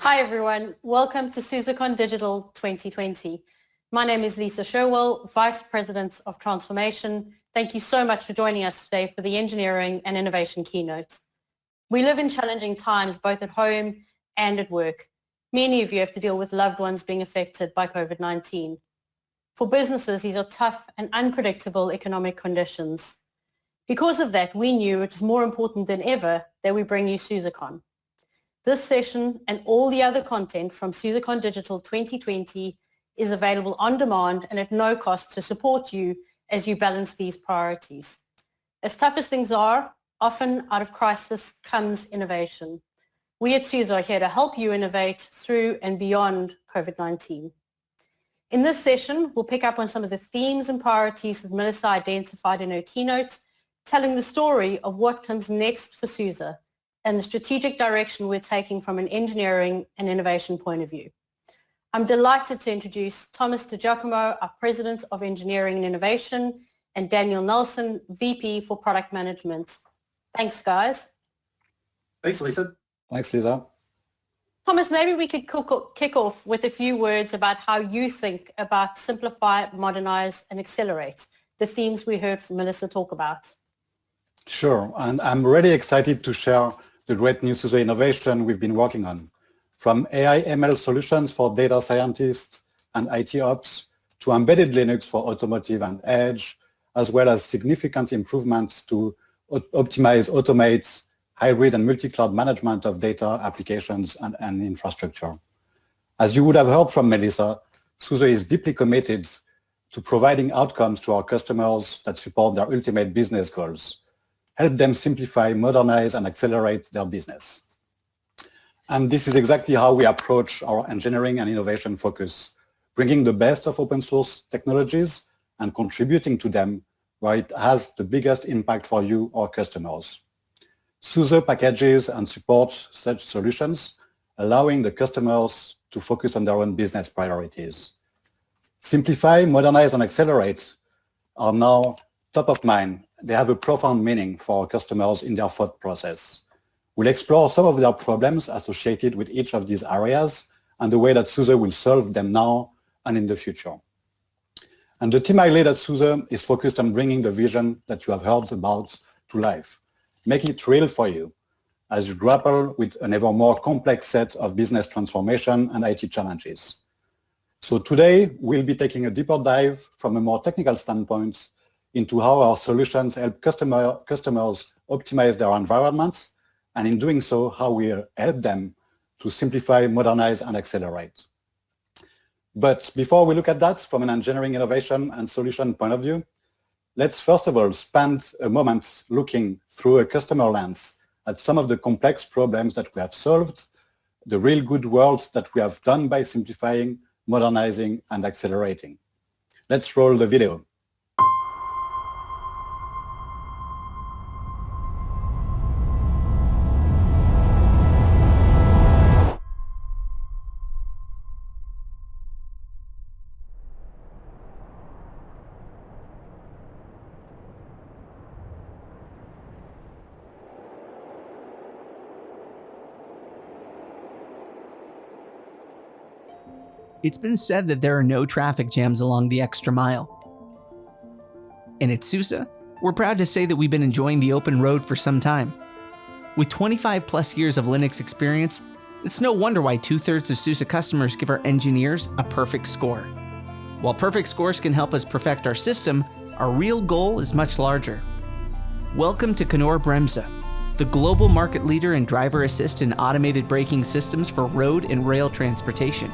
Hi everyone, welcome to SUSECON Digital 2020. My name is Lisa Sherwell, Vice President of Transformation. Thank you so much for joining us today for the Engineering and Innovation Keynote. We live in challenging times both at home and at work. Many of you have to deal with loved ones being affected by COVID-19. For businesses, these are tough and unpredictable economic conditions. Because of that, we knew it was more important than ever that we bring you SUSECON. This session and all the other content from SUSECON Digital 2020 is available on demand and at no cost to support you as you balance these priorities. As tough as things are, often out of crisis comes innovation. We at SUSE are here to help you innovate through and beyond COVID-19. In this session, we'll pick up on some of the themes and priorities that Melissa identified in her keynote, telling the story of what comes next for SUSE and the strategic direction we're taking from an engineering and innovation point of view. I'm delighted to introduce Thomas de Giacomo, our President of Engineering and Innovation, and Daniel Nelson, VP for Product Management. Thanks, guys. Thanks, Lisa. Thanks, Lisa. Thomas, maybe we could kick off with a few words about how you think about simplify, modernize, and accelerate, the themes we heard from Melissa talk about. Sure, and I'm really excited to share the great new SUSE innovation we've been working on, from AI ML solutions for data scientists and IT ops to embedded Linux for automotive and edge, as well as significant improvements to optimize, automate hybrid and multi-cloud management of data applications and infrastructure. As you would have heard from Melissa, SUSE is deeply committed to providing outcomes to our customers that support their ultimate business goals, help them simplify, modernize, and accelerate their business. And this is exactly how we approach our engineering and innovation focus, bringing the best of open source technologies and contributing to them where it has the biggest impact for you, our customers. SUSE packages and supports such solutions, allowing the customers to focus on their own business priorities. Simplify, modernize, and accelerate are now top of mind. They have a profound meaning for our customers in their thought process. We'll explore some of their problems associated with each of these areas and the way that SUSE will solve them now and in the future. And the team I lead at SUSE is focused on bringing the vision that you have heard about to life, making it real for you as you grapple with an ever more complex set of business transformation and IT challenges. So today, we'll be taking a deeper dive from a more technical standpoint into how our solutions help customers optimize their environments, and in doing so, how we help them to simplify, modernize, and accelerate. But before we look at that from an engineering, innovation, and solution point of view, let's first of all spend a moment looking through a customer lens at some of the complex problems that we have solved, the real good work that we have done by simplifying, modernizing, and accelerating. Let's roll the video. It's been said that there are no traffic jams along the extra mile. And at SUSE, we're proud to say that we've been enjoying the open road for some time. With 25 plus years of Linux experience, it's no wonder why 2/3 of SUSE customers give our engineers a perfect score. While perfect scores can help us perfect our system, our real goal is much larger. Welcome to Knorr-Bremse, the global market leader in driver assist and automated braking systems for road and rail transportation.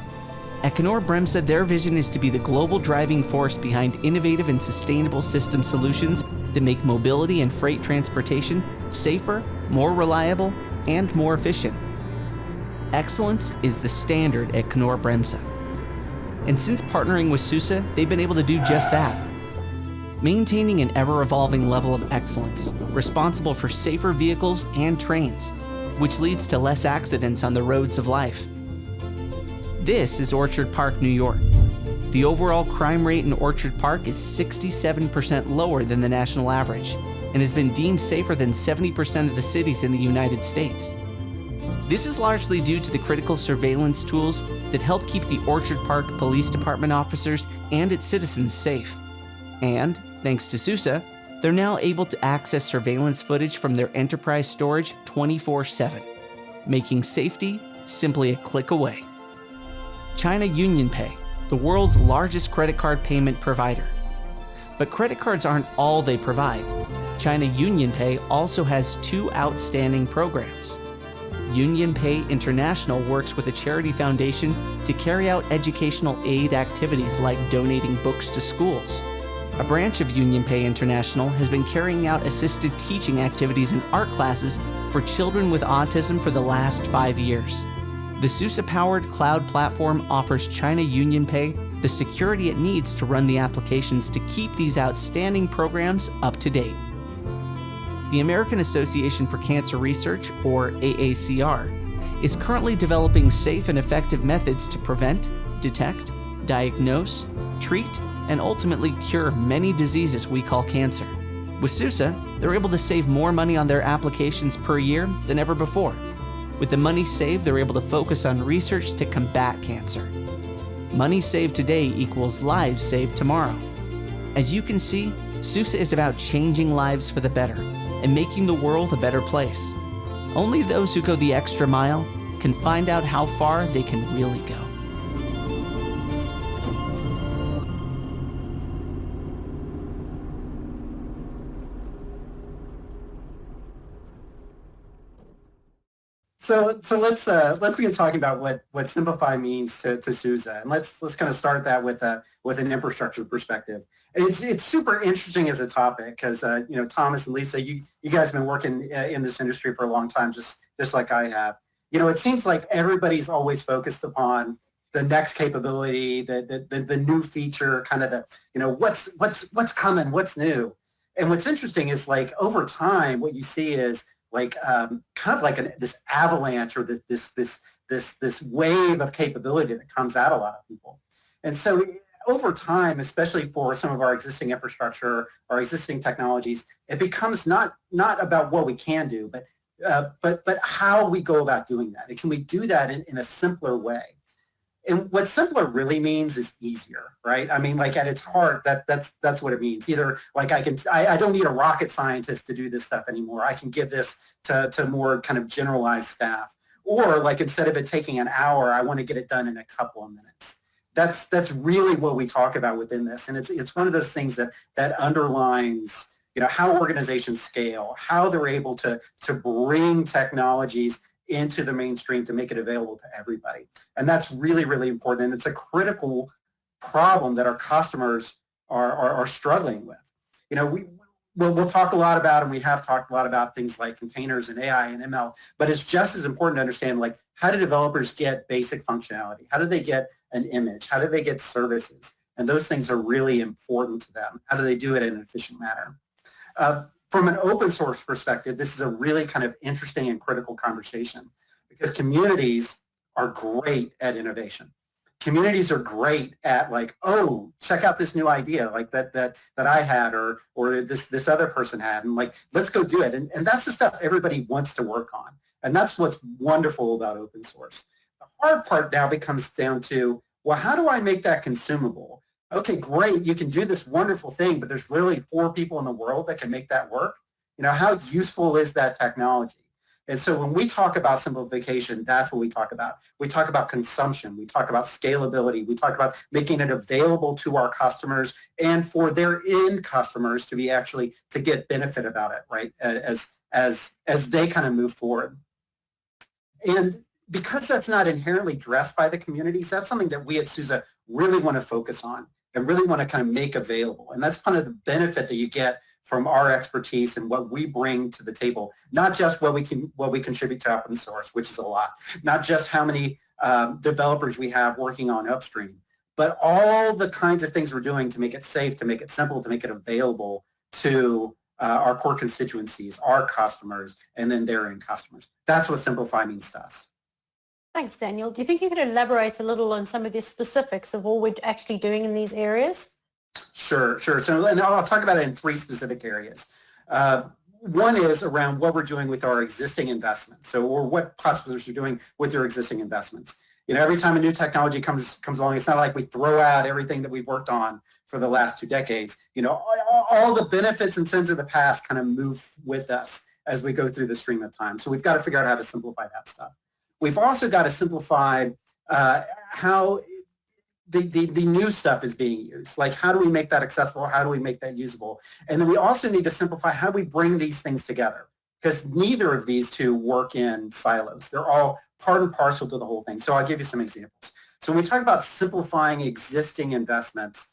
At Knorr-Bremse, their vision is to be the global driving force behind innovative and sustainable system solutions that make mobility and freight transportation safer, more reliable, and more efficient. Excellence is the standard at Knorr-Bremse. And since partnering with SUSE, they've been able to do just that. Maintaining an ever-evolving level of excellence, responsible for safer vehicles and trains, which leads to less accidents on the roads of life. This is Orchard Park, New York. The overall crime rate in Orchard Park is 67% lower than the national average and has been deemed safer than 70% of the cities in the United States. This is largely due to the critical surveillance tools that help keep the Orchard Park Police Department officers and its citizens safe. And, thanks to SUSE, they're now able to access surveillance footage from their enterprise storage 24/7, making safety simply a click away. China UnionPay, the world's largest credit card payment provider. But credit cards aren't all they provide. China UnionPay also has two outstanding programs. UnionPay International works with a charity foundation to carry out educational aid activities like donating books to schools. A branch of UnionPay International has been carrying out assisted teaching activities and art classes for children with autism for the last 5 years. The SUSE-powered cloud platform offers China UnionPay the security it needs to run the applications to keep these outstanding programs up to date. The American Association for Cancer Research, or AACR, is currently developing safe and effective methods to prevent, detect, diagnose, treat, and ultimately cure many diseases we call cancer. With SUSE, they're able to save more money on their applications per year than ever before. With the money saved, they're able to focus on research to combat cancer. Money saved today equals lives saved tomorrow. As you can see, SUSE is about changing lives for the better and making the world a better place. Only those who go the extra mile can find out how far they can really go. So let's begin talking about what simplify means to SUSE, and let's kind of start that with an infrastructure perspective. It's super interesting as a topic because Thomas and Lisa, you guys have been working in this industry for a long time, just like I have. It seems like everybody's always focused upon the next capability, the new feature, kind of what's coming, what's new. And what's interesting is like over time, what you see is like kind of like this avalanche or this wave of capability that comes at a lot of people. And so over time, especially for some of our existing infrastructure, our existing technologies, it becomes not about what we can do, but how we go about doing that. And can we do that in a simpler way? And what simpler really means is easier, right? I mean, like at its heart, that's what it means. Either like I don't need a rocket scientist to do this stuff anymore. I can give this to more kind of generalized staff. Or like instead of it taking an hour, I want to get it done in a couple of minutes. That's really what we talk about within this. And it's one of those things that underlines how organizations scale, how they're able to bring technologies into the mainstream to make it available to everybody. And that's really, really important. And it's a critical problem that our customers are struggling with. We'll talk a lot about, and we have talked a lot about things like containers and AI and ML, but it's just as important to understand, like, how do developers get basic functionality? How do they get an image? How do they get services? And those things are really important to them. How do they do it in an efficient manner? From an open source perspective, this is a really kind of interesting and critical conversation because communities are great at innovation. Communities are great at like, oh, check out this new idea like that I had or this other person had, and like, let's go do it. And that's the stuff everybody wants to work on. And that's what's wonderful about open source. The hard part now becomes down to, well, how do I make that consumable? Okay, great, you can do this wonderful thing, but there's literally 4 people in the world that can make that work. How useful is that technology? And so when we talk about simplification, that's what we talk about. We talk about consumption. We talk about scalability. We talk about making it available to our customers and for their end customers to be actually to get benefit about it, right? As they kind of move forward. And because that's not inherently addressed by the communities, that's something that we at SUSE really want to focus on and really want to kind of make available. And that's kind of the benefit that you get from our expertise and what we bring to the table, not just what we contribute to open source, which is a lot, not just how many developers we have working on upstream, but all the kinds of things we're doing to make it safe, to make it simple, to make it available to our core constituencies, our customers, and then their end customers. That's what simplify means to us. Thanks, Daniel. Do you think you could elaborate a little on some of the specifics of what we're actually doing in these areas? Sure. So, and I'll talk about it in 3 specific areas. One is around what we're doing with our existing investments. So, or what customers are doing with their existing investments. Every time a new technology comes along, it's not like we throw out everything that we've worked on for the last 2 decades. All the benefits and sins of the past kind of move with us as we go through the stream of time. So we've got to figure out how to simplify that stuff. We've also got to simplify how the new stuff is being used. Like, how do we make that accessible? How do we make that usable? And then we also need to simplify how we bring these things together, because neither of these two work in silos. They're all part and parcel to the whole thing. So I'll give you some examples. So when we talk about simplifying existing investments,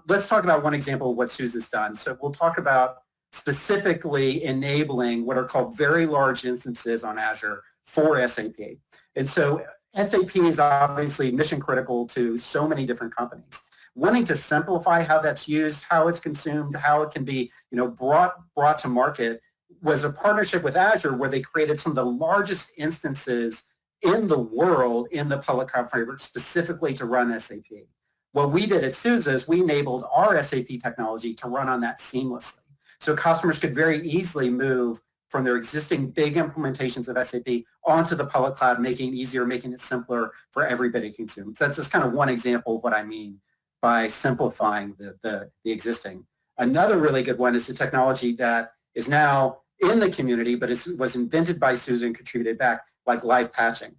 let's talk about one example of what SUSE has done. So we'll talk about specifically enabling what are called very large instances on Azure for SAP. And so SAP is obviously mission critical to so many different companies. Wanting to simplify how that's used, how it's consumed, how it can be brought to market was a partnership with Azure where they created some of the largest instances in the world in the public cloud framework specifically to run SAP. What we did at SUSE is we enabled our SAP technology to run on that seamlessly. So customers could very easily move from their existing big implementations of SAP onto the public cloud, making it easier, making it simpler for everybody to consume. So that's just kind of one example of what I mean by simplifying the existing. Another really good one is the technology that is now in the community, but it was invented by SUSE and contributed back, like live patching.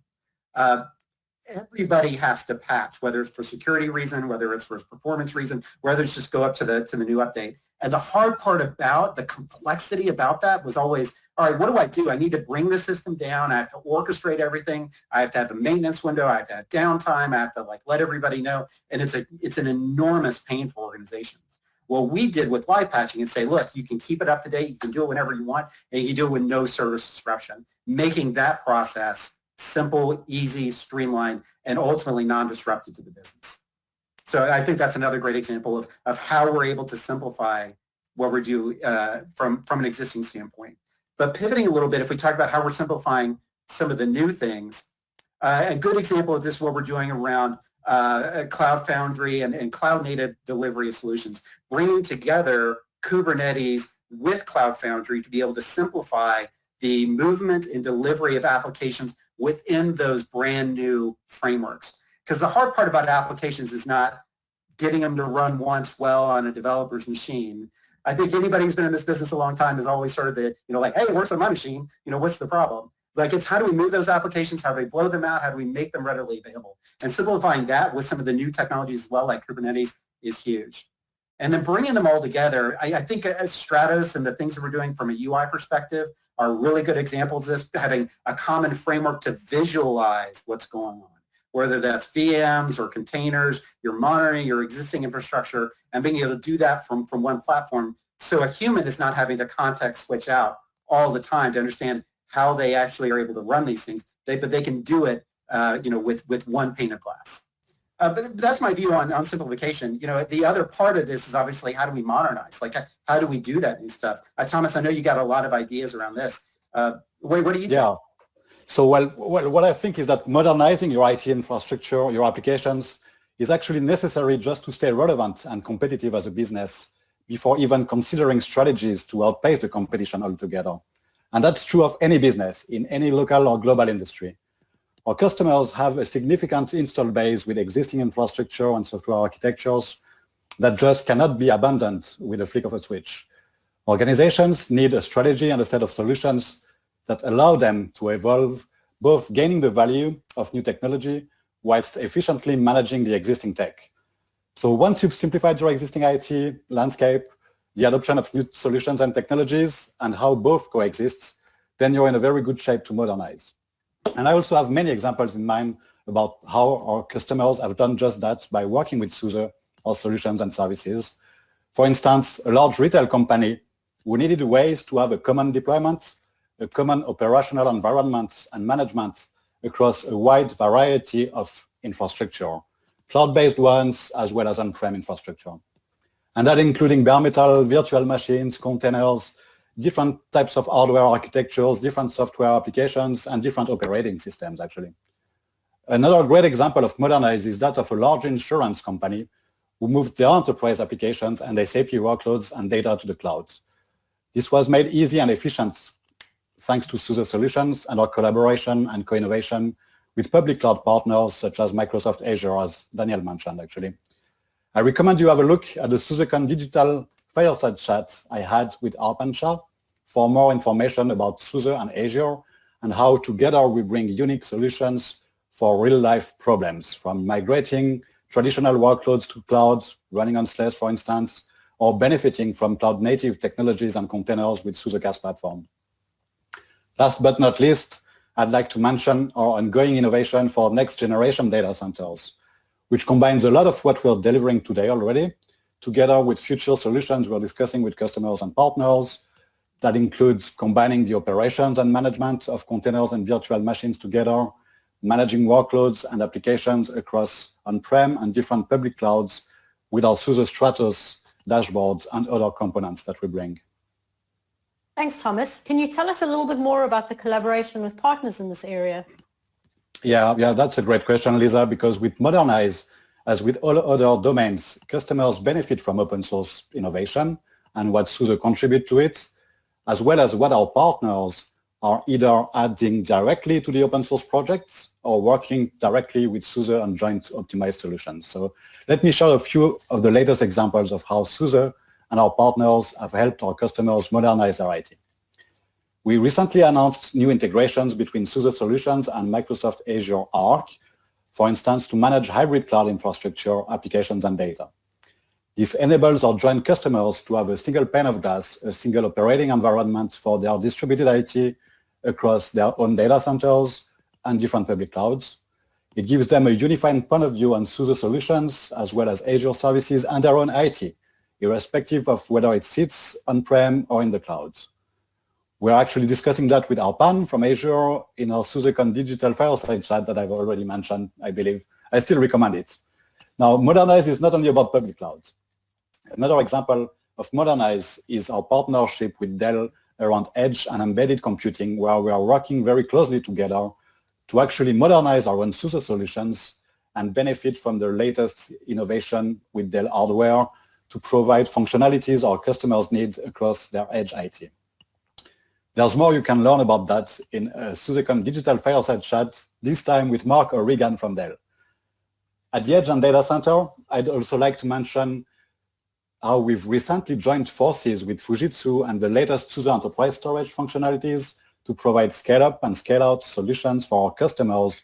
Everybody has to patch, whether it's for security reason, whether it's for performance reason, whether it's just go up to the new update. And the hard part about the complexity about that was always, all right, what do? I need to bring the system down. I have to orchestrate everything. I have to have a maintenance window. I have to have downtime. I have to let everybody know. And it's an enormous pain for organizations. What we did with live patching and say, look, you can keep it up to date. You can do it whenever you want, and you can do it with no service disruption, making that process simple, easy, streamlined, and ultimately non-disruptive to the business. So I think that's another great example of how we're able to simplify what we do from an existing standpoint. But pivoting a little bit, if we talk about how we're simplifying some of the new things, a good example of this is what we're doing around Cloud Foundry and cloud native delivery of solutions, bringing together Kubernetes with Cloud Foundry to be able to simplify the movement and delivery of applications within those brand new frameworks. Because the hard part about applications is not getting them to run once well on a developer's machine. I think anybody who's been in this business a long time has always heard that, hey, it works on my machine, what's the problem? It's how do we move those applications? How do we blow them out? How do we make them readily available? And simplifying that with some of the new technologies as well, like Kubernetes, is huge. And then bringing them all together, I think Stratos and the things that we're doing from a UI perspective are really good examples of this, having a common framework to visualize what's going on, whether that's VMs or containers, you're monitoring your existing infrastructure and being able to do that from one platform. So a human is not having to context switch out all the time to understand how they actually are able to run these things, but they can do it, with one pane of glass. But that's my view on simplification. The other part of this is obviously how do we modernize? How do we do that new stuff? Thomas, I know you got a lot of ideas around this. What do you think? Yeah. So, well, what I think is that modernizing your IT infrastructure, your applications, is actually necessary just to stay relevant and competitive as a business before even considering strategies to outpace the competition altogether. And that's true of any business in any local or global industry. Our customers have a significant install base with existing infrastructure and software architectures that just cannot be abandoned with a flick of a switch. Organizations need a strategy and a set of solutions that allow them to evolve, both gaining the value of new technology whilst efficiently managing the existing tech. So once you've simplified your existing IT landscape, the adoption of new solutions and technologies, and how both coexist, then you're in a very good shape to modernize. And I also have many examples in mind about how our customers have done just that by working with SUSE, our solutions and services. For instance, a large retail company who needed ways to have a common deployment, a common operational environment and management across a wide variety of infrastructure, cloud-based ones as well as on-prem infrastructure. And that including bare metal, virtual machines, containers, different types of hardware architectures, different software applications, and different operating systems, actually. Another great example of Modernize is that of a large insurance company who moved their enterprise applications and SAP workloads and data to the cloud. This was made easy and efficient thanks to SUSE solutions and our collaboration and co-innovation with public cloud partners such as Microsoft Azure, as Daniel mentioned, actually. I recommend you have a look at the SUSECON Digital fireside chat I had with Arpan Shah for more information about SUSE and Azure and how together we bring unique solutions for real-life problems, from migrating traditional workloads to cloud, running on SLAs, for instance, or benefiting from cloud-native technologies and containers with SUSE CaaS platform. Last but not least, I'd like to mention our ongoing innovation for next-generation data centers, which combines a lot of what we're delivering today already, together with future solutions we're discussing with customers and partners. That includes combining the operations and management of containers and virtual machines together, managing workloads and applications across on-prem and different public clouds with our SUSE Stratus dashboards and other components that we bring. Thanks, Thomas. Can you tell us a little bit more about the collaboration with partners in this area? Yeah, that's a great question, Lisa, because with Modernize, as with all other domains, customers benefit from open source innovation and what SUSE contribute to it, as well as what our partners are either adding directly to the open source projects or working directly with SUSE on joint optimized solutions. So let me show a few of the latest examples of how SUSE and our partners have helped our customers modernize their IT. We recently announced new integrations between SUSE solutions and Microsoft Azure Arc, for instance, to manage hybrid cloud infrastructure, applications, and data. This enables our joint customers to have a single pane of glass, a single operating environment for their distributed IT across their own data centers and different public clouds. It gives them a unified point of view on SUSE solutions, as well as Azure services and their own IT, irrespective of whether it sits on-prem or in the cloud. We're actually discussing that with Arpan from Azure in our SUSECON Digital fireside chat that I've already mentioned, I believe. I still recommend it. Now, Modernize is not only about public clouds. Another example of Modernize is our partnership with Dell around edge and embedded computing, where we are working very closely together to actually modernize our own SUSE solutions and benefit from the latest innovation with Dell hardware to provide functionalities our customers need across their edge IT. There's more you can learn about that in a SUSECON Digital fireside chat, this time with Mark O'Regan from Dell. At the Edge and Data Center, I'd also like to mention how we've recently joined forces with Fujitsu and the latest SUSE Enterprise Storage functionalities to provide scale-up and scale-out solutions for our customers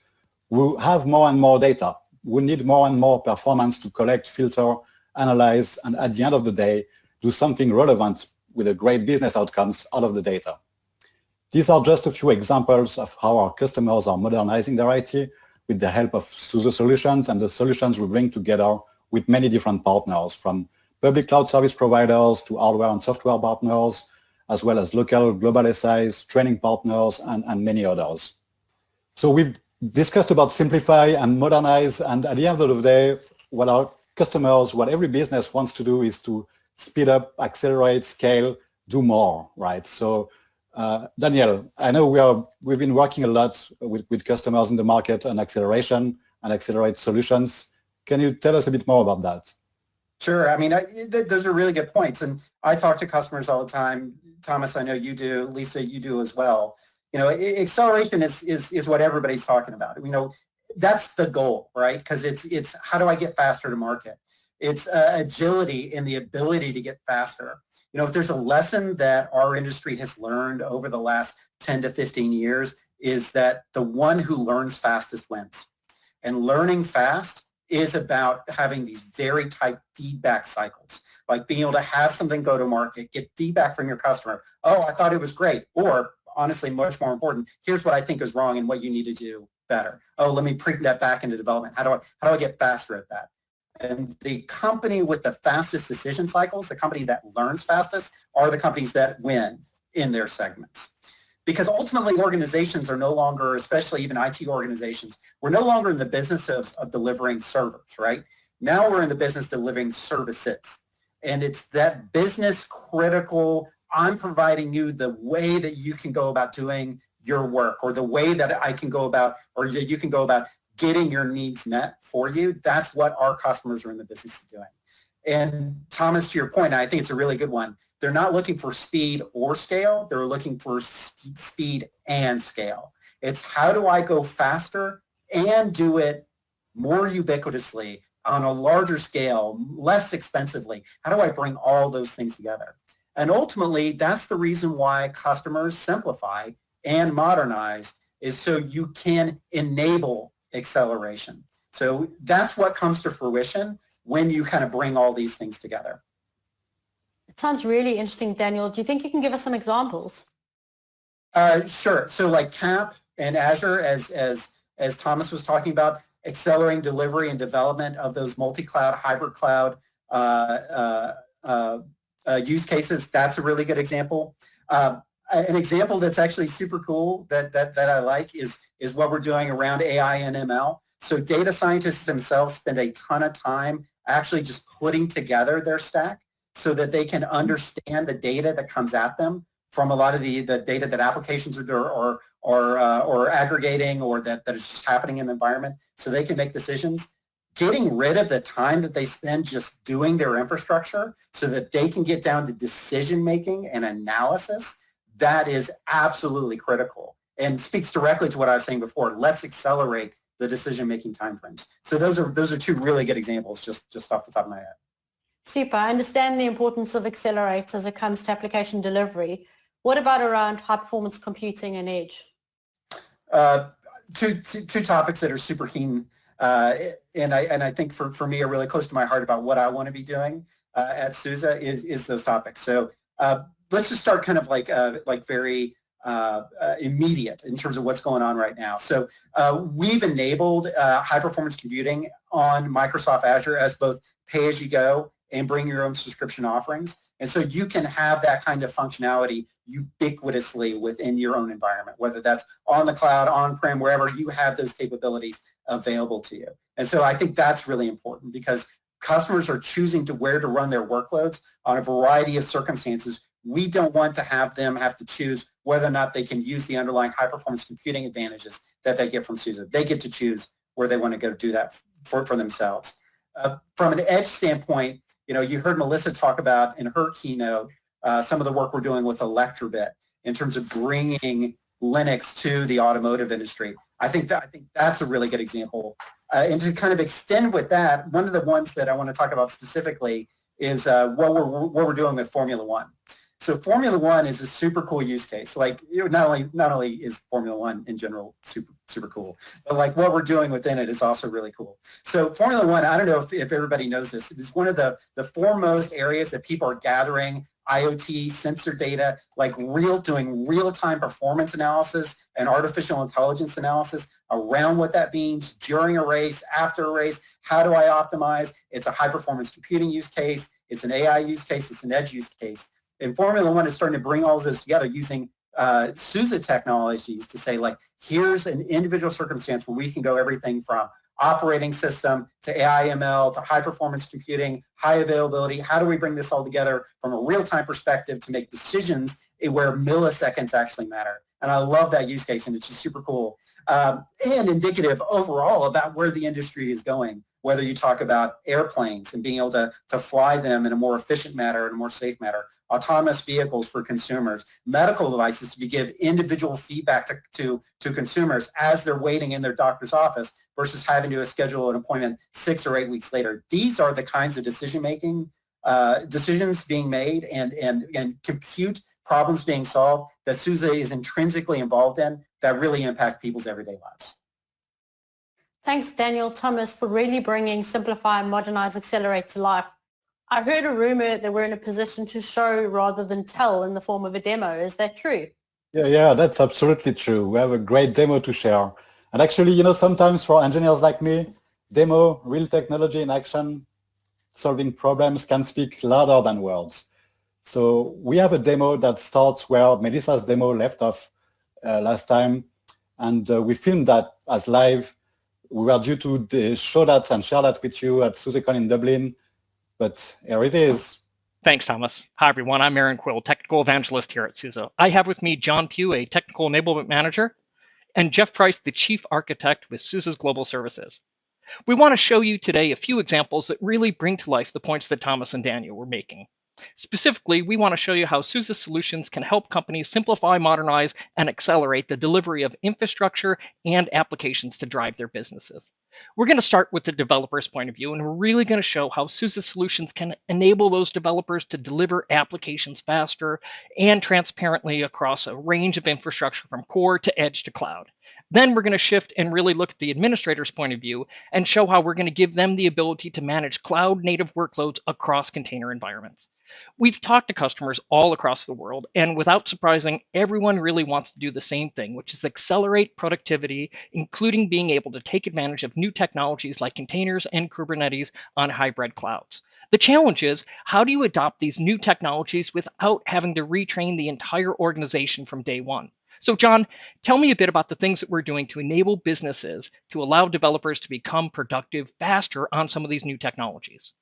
who have more and more data, who need more and more performance to collect, filter, analyze, and at the end of the day, do something relevant with a great business outcomes out of the data. These are just a few examples of how our customers are modernizing their IT with the help of SUSE solutions and the solutions we bring together with many different partners, from public cloud service providers to hardware and software partners, as well as local global SIs, training partners, and many others. So we've discussed about simplify and modernize, and at the end of the day, what our customers, what every business wants to do is to speed up, accelerate, scale, do more, right? So Daniel, I know we've been working a lot with customers in the market on acceleration and accelerate solutions. Can you tell us a bit more about that? Sure. I mean, those are really good points. And I talk to customers all the time. Thomas, I know you do. Lisa, you do as well. You know, acceleration is what everybody's talking about. You know, that's the goal, right? Because it's how do I get faster to market? It's agility and the ability to get faster. You know, if there's a lesson that our industry has learned over the last 10 to 15 years is that the one who learns fastest wins. And learning fast is about having these very tight feedback cycles, like being able to have something go to market, get feedback from your customer. Oh, I thought it was great. Or honestly, much more important, here's what I think is wrong and what you need to do better. Oh, let me bring that back into development. How do I get faster at that? And the company with the fastest decision cycles, the company that learns fastest, are the companies that win in their segments. Because ultimately organizations are no longer, especially even IT organizations, we're no longer in the business of delivering servers, right? Now we're in the business of delivering services. And it's that business critical, I'm providing you the way that you can go about doing your work, or the way that I can go about, or you can go about getting your needs met for you. That's what our customers are in the business of doing. And Thomas, to your point, I think it's a really good one. they're not looking for speed or scale. They're looking for speed and scale. It's how do I go faster and do it more ubiquitously on a larger scale, less expensively? How do I bring all those things together? And ultimately, that's the reason why customers simplify and modernize, is so you can enable acceleration. So that's what comes to fruition when you kind of bring all these things together. It sounds really interesting, Daniel. Do you think you can give us some examples? Sure. So like CAP and Azure, as Thomas was talking about, accelerating delivery and development of those multi-cloud, hybrid cloud use cases, that's a really good example. An example that's actually super cool that I like is what we're doing around AI and ML. So data scientists themselves spend a ton of time actually just putting together their stack so that they can understand the data that comes at them from a lot of the data that applications are or aggregating, or that is just happening in the environment, so they can make decisions. Getting rid of the time that they spend just doing their infrastructure so that they can get down to decision making and analysis, that is absolutely critical and speaks directly to what I was saying before. Let's accelerate the decision-making timeframes. So those are two really good examples just off the top of my head. Super. I understand the importance of accelerators as it comes to application delivery. What about around high-performance computing and edge? Two topics that are super keen, and I think for me are really close to my heart about what I want to be doing at SUSE is those topics. So let's just start kind of like very immediate in terms of what's going on right now. So we've enabled high-performance computing on Microsoft Azure as both pay-as-you-go and bring your own subscription offerings. And so you can have that kind of functionality ubiquitously within your own environment, whether that's on the cloud, on-prem, wherever you have those capabilities available to you. And so I think that's really important because customers are choosing where to run their workloads on a variety of circumstances. We don't want to have them have to choose whether or not they can use the underlying high-performance computing advantages that they get from SUSE. They get to choose where they want to go do that for themselves. From an edge standpoint, you heard Melissa talk about in her keynote some of the work we're doing with Electrobit in terms of bringing Linux to the automotive industry. I think that's a really good example. And to kind of extend with that, one of the ones that I want to talk about specifically is what we're doing with Formula One. So Formula One is a super cool use case. Like, not only is Formula One in general super cool, but like what we're doing within it is also really cool. So Formula One, I don't know if everybody knows this, it is one of the foremost areas that people are gathering IoT sensor data, like doing real-time performance analysis and artificial intelligence analysis around what that means during a race, after a race. How do I optimize? It's a high-performance computing use case. It's an AI use case. It's an edge use case. And Formula One is starting to bring all of those together using SUSE technologies to say, like, here's an individual circumstance where we can go everything from operating system to AI ML to high performance computing, high availability. How do we bring this all together from a real-time perspective to make decisions where milliseconds actually matter? And I love that use case, and it's just super cool and indicative overall about where the industry is going, whether you talk about airplanes and being able to fly them in a more efficient manner and a more safe manner, autonomous vehicles for consumers, medical devices to give individual feedback to consumers as they're waiting in their doctor's office versus having to schedule an appointment 6 or 8 weeks later. These are the kinds of decisions being made and compute problems being solved that SUSE is intrinsically involved in that really impact people's everyday lives. Thanks, Daniel, Thomas, for really bringing Simplify, Modernize, Accelerate to life. I heard a rumor that we're in a position to show rather than tell in the form of a demo. Is that true? Yeah, that's absolutely true. We have a great demo to share. And actually, sometimes for engineers like me, demo, real technology in action, solving problems can speak louder than words. So we have a demo that starts where Melissa's demo left off last time. And we filmed that as live. We were due to show that and share that with you at SUSECON in Dublin, but here it is. Thanks, Thomas. Hi, everyone. I'm Aaron Quill, Technical Evangelist here at SUSE. I have with me John Pugh, a Technical Enablement Manager, and Jeff Price, the Chief Architect with SUSE's Global Services. We want to show you today a few examples that really bring to life the points that Thomas and Daniel were making. Specifically, we want to show you how SUSE solutions can help companies simplify, modernize, and accelerate the delivery of infrastructure and applications to drive their businesses. We're going to start with the developer's point of view, and we're really going to show how SUSE solutions can enable those developers to deliver applications faster and transparently across a range of infrastructure from core to edge to cloud. Then we're going to shift and really look at the administrator's point of view and show how we're going to give them the ability to manage cloud-native workloads across container environments. We've talked to customers all across the world, and without surprising, everyone really wants to do the same thing, which is accelerate productivity, including being able to take advantage of new technologies like containers and Kubernetes on hybrid clouds. The challenge is, how do you adopt these new technologies without having to retrain the entire organization from day one? So John, tell me a bit about the things that we're doing to enable businesses to allow developers to become productive faster on some of these new technologies.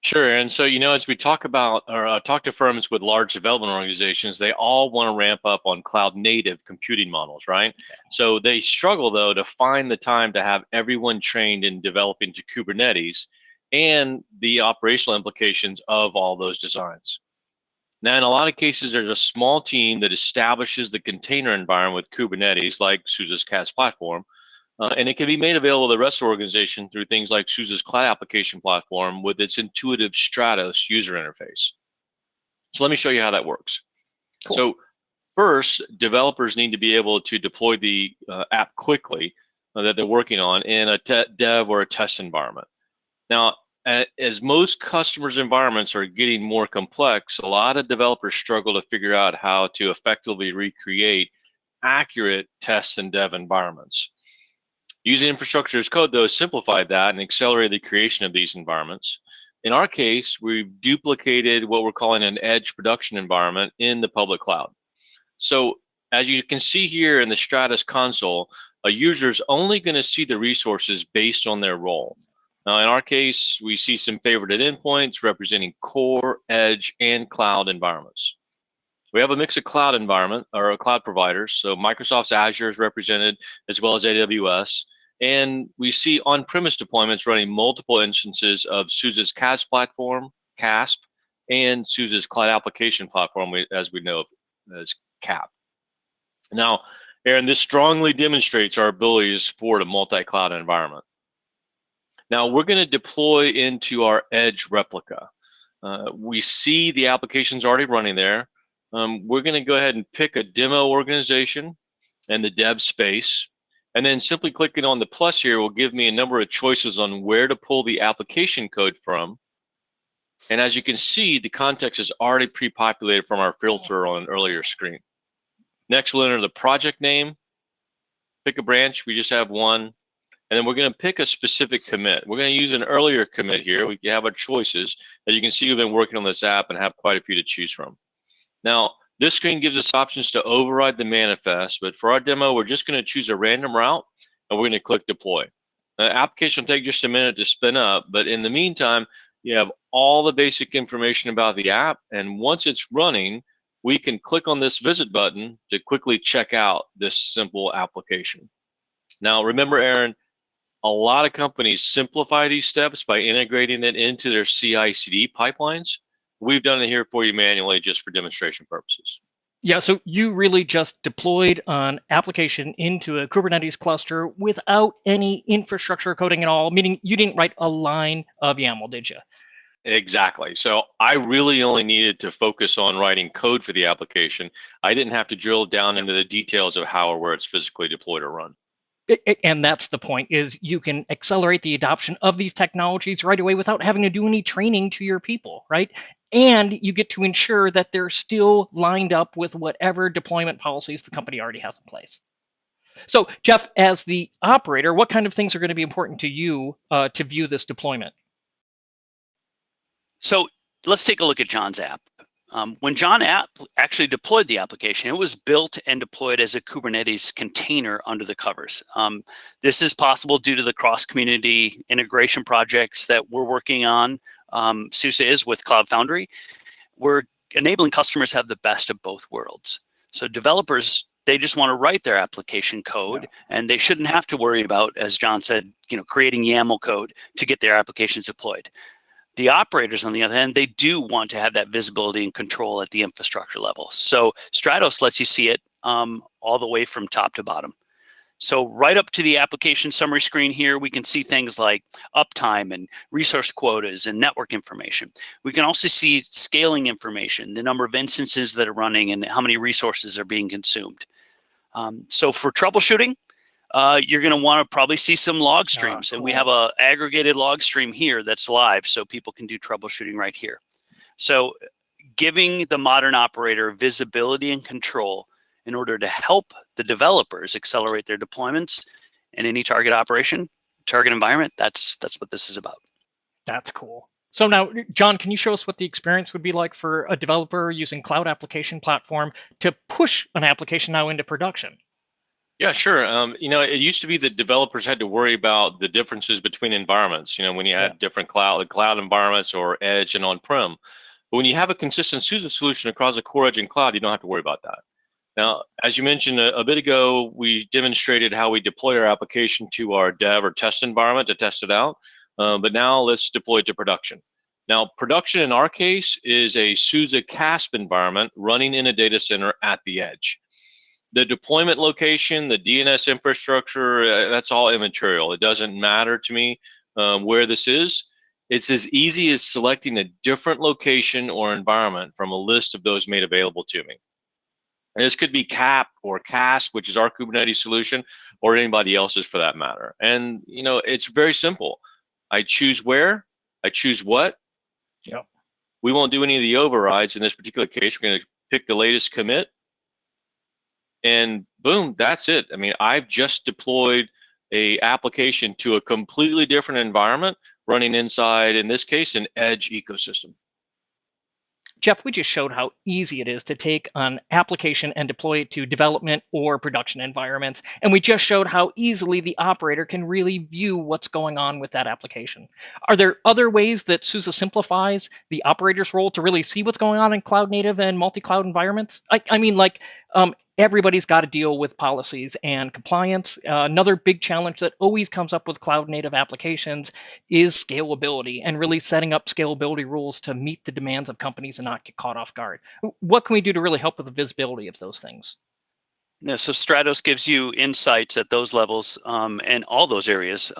Sure. And so, as we talk about or talk to firms with large development organizations, they all want to ramp up on cloud native computing models, right? So they struggle, though, to find the time to have everyone trained in developing to Kubernetes and the operational implications of all those designs. Now, in a lot of cases, there's a small team that establishes the container environment with Kubernetes, like SUSE's CAS platform, and it can be made available to the rest of the organization through things like SUSE's cloud application platform with its intuitive Stratos user interface. So let me show you how that works. Cool. So first, developers need to be able to deploy the app quickly that they're working on in a dev or a test environment. Now, as most customers' environments are getting more complex, a lot of developers struggle to figure out how to effectively recreate accurate test and dev environments. Using infrastructure as code, though, has simplified that and accelerated the creation of these environments. In our case, we've duplicated what we're calling an edge production environment in the public cloud. So as you can see here in the Stratos console, a user is only going to see the resources based on their role. Now, in our case, we see some favorited endpoints representing core, edge, and cloud environments. We have a mix of cloud environment or cloud providers. So Microsoft's Azure is represented as well as AWS. And we see on-premise deployments running multiple instances of SUSE's CAS platform, CASP, and SUSE's cloud application platform, as we know as CAP. Now, Aaron, this strongly demonstrates our ability to support a multi-cloud environment. Now, we're going to deploy into our edge replica. We see the applications already running there. We're going to go ahead and pick a demo organization and the dev space. And then simply clicking on the plus here will give me a number of choices on where to pull the application code from. And as you can see, the context is already pre-populated from our filter on an earlier screen. Next, we'll enter the project name, pick a branch. We just have one. And then we're going to pick a specific commit. We're going to use an earlier commit here. We have our choices. As you can see, we've been working on this app and have quite a few to choose from. Now, this screen gives us options to override the manifest, but for our demo, we're just going to choose a random route, and we're going to click deploy. The application will take just a minute to spin up, but in the meantime, you have all the basic information about the app, and once it's running, we can click on this visit button to quickly check out this simple application. Now, remember, Aaron, a lot of companies simplify these steps by integrating it into their CI/CD pipelines. We've done it here for you manually just for demonstration purposes. Yeah, so you really just deployed an application into a Kubernetes cluster without any infrastructure coding at all, meaning you didn't write a line of YAML, did you? Exactly. So I really only needed to focus on writing code for the application. I didn't have to drill down into the details of how or where it's physically deployed or run. And that's the point, is you can accelerate the adoption of these technologies right away without having to do any training to your people, right? And you get to ensure that they're still lined up with whatever deployment policies the company already has in place. So Jeff, as the operator, what kind of things are going to be important to you to view this deployment? So let's take a look at John's app. When John actually deployed the application, it was built and deployed as a Kubernetes container under the covers. This is possible due to the cross-community integration projects that we're working on. SUSE is with Cloud Foundry. We're enabling customers to have the best of both worlds. So developers, they just want to write their application code, and they shouldn't have to worry about, as John said, creating YAML code to get their applications deployed. The operators, on the other hand, they do want to have that visibility and control at the infrastructure level. So Stratos lets you see it all the way from top to bottom. So right up to the application summary screen here, we can see things like uptime and resource quotas and network information. We can also see scaling information, the number of instances that are running and how many resources are being consumed. So for troubleshooting, you're going to want to probably see some log streams. Cool. And we have a aggregated log stream here that's live, so people can do troubleshooting right here. So giving the modern operator visibility and control in order to help the developers accelerate their deployments in any target operation, target environment, that's what this is about. That's cool. So now, John, can you show us what the experience would be like for a developer using cloud application platform to push an application now into production? Yeah, sure. It used to be that developers had to worry about the differences between environments, when you had different cloud environments or edge and on-prem. But when you have a consistent SUSE solution across the core edge and cloud, you don't have to worry about that. Now, as you mentioned a bit ago, we demonstrated how we deploy our application to our dev or test environment to test it out. But now let's deploy it to production. Now, production in our case is a SUSE CASP environment running in a data center at the edge. The deployment location, the DNS infrastructure, that's all immaterial. It doesn't matter to me where this is. It's as easy as selecting a different location or environment from a list of those made available to me. And this could be CAP or CASP, which is our Kubernetes solution, or anybody else's for that matter. And it's very simple. I choose where, I choose what. Yep. We won't do any of the overrides in this particular case. We're going to pick the latest commit. And boom, that's it. I mean, I've just deployed a application to a completely different environment running inside, in this case, an edge ecosystem. Jeff, we just showed how easy it is to take an application and deploy it to development or production environments. And we just showed how easily the operator can really view what's going on with that application. Are there other ways that SUSE simplifies the operator's role to really see what's going on in cloud native and multi-cloud environments? I mean, everybody's got to deal with policies and compliance. Another big challenge that always comes up with cloud native applications is scalability and really setting up scalability rules to meet the demands of companies and not get caught off guard. What can we do to really help with the visibility of those things? Yeah, so Stratos gives you insights at those levels and all those areas.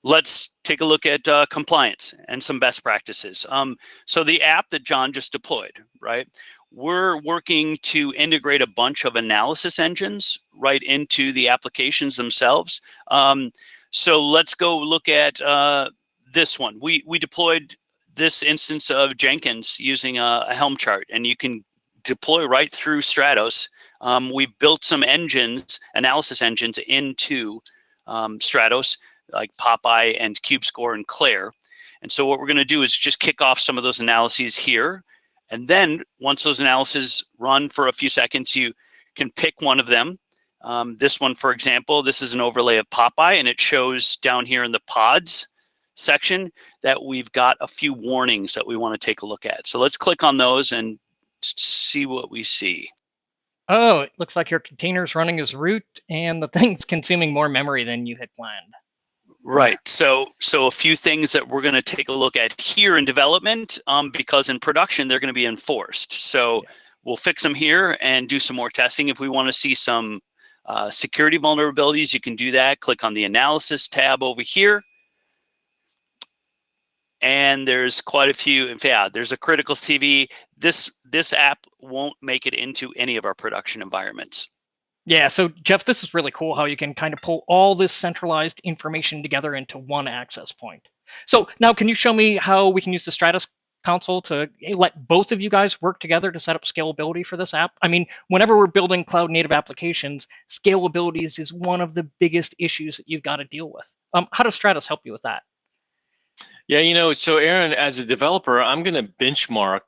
Let's take a look at compliance and some best practices. So the app that John just deployed, right? We're working to integrate a bunch of analysis engines right into the applications themselves. So let's go look at this one. We deployed this instance of Jenkins using a Helm chart, and you can deploy right through Stratos. We built some engines, analysis engines into Stratos, like Popeye and KubeScore and Claire. And so what we're going to do is just kick off some of those analyses here. And then once those analyses run for a few seconds, you can pick one of them. This one, for example, this is an overlay of Popeye, and it shows down here in the pods section that we've got a few warnings that we want to take a look at. So let's click on those and see what we see. Oh, it looks like your container's running as root and the thing's consuming more memory than you had planned. Right. So a few things that we're going to take a look at here in development, because in production, they're going to be enforced. So we'll fix them here and do some more testing. If we want to see some security vulnerabilities, you can do that. Click on the analysis tab over here. And there's quite a few. Yeah, there's a critical CV. This app won't make it into any of our production environments. Yeah, so Jeff, this is really cool how you can kind of pull all this centralized information together into one access point. So now can you show me how we can use the Stratos console to let both of you guys work together to set up scalability for this app? I mean, whenever we're building cloud native applications, scalability is one of the biggest issues that you've got to deal with. How does Stratos help you with that? Yeah, so Aaron, as a developer, I'm going to benchmark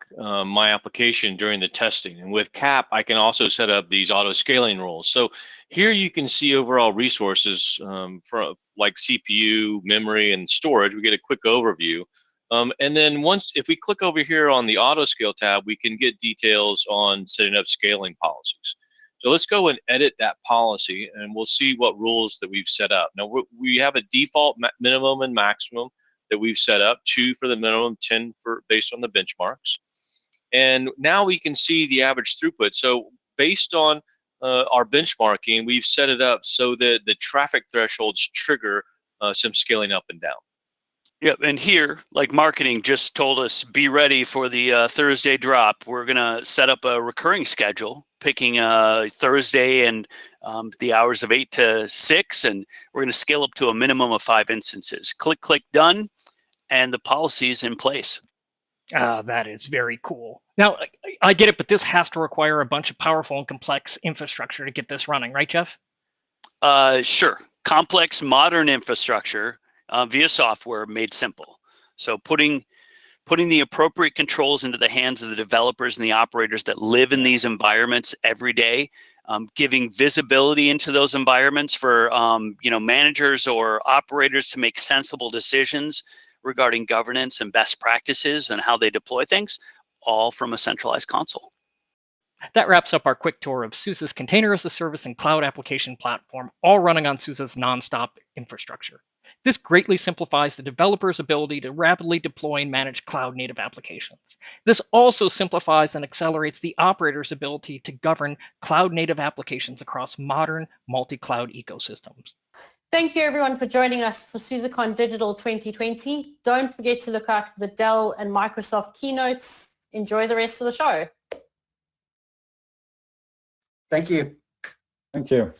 my application during the testing. And with CAP, I can also set up these auto scaling rules. So here you can see overall resources for like CPU, memory, and storage. We get a quick overview. And then if we click over here on the auto scale tab, we can get details on setting up scaling policies. So let's go and edit that policy, and we'll see what rules that we've set up. Now, we have a default minimum and maximum that we've set up, 2 for the minimum, 10 for based on the benchmarks. And now we can see the average throughput. So based on our benchmarking, we've set it up so that the traffic thresholds trigger some scaling up and down. Yep, and here, like marketing just told us, be ready for the Thursday drop. We're gonna set up a recurring schedule, picking Thursday and the hours of 8 to 6, and we're gonna scale up to a minimum of 5 instances. Click, click, done, and the policy's in place. That is very cool. Now, I get it, but this has to require a bunch of powerful and complex infrastructure to get this running, right, Jeff? Sure, complex modern infrastructure via software made simple. So putting the appropriate controls into the hands of the developers and the operators that live in these environments every day, giving visibility into those environments for managers or operators to make sensible decisions regarding governance and best practices and how they deploy things, all from a centralized console. That wraps up our quick tour of SUSE's Container as a Service and Cloud Application Platform, all running on SUSE's nonstop infrastructure. This greatly simplifies the developer's ability to rapidly deploy and manage cloud-native applications. This also simplifies and accelerates the operator's ability to govern cloud-native applications across modern multi-cloud ecosystems. Thank you everyone for joining us for SUSECON Digital 2020. Don't forget to look out for the Dell and Microsoft keynotes. Enjoy the rest of the show. Thank you. Thank you.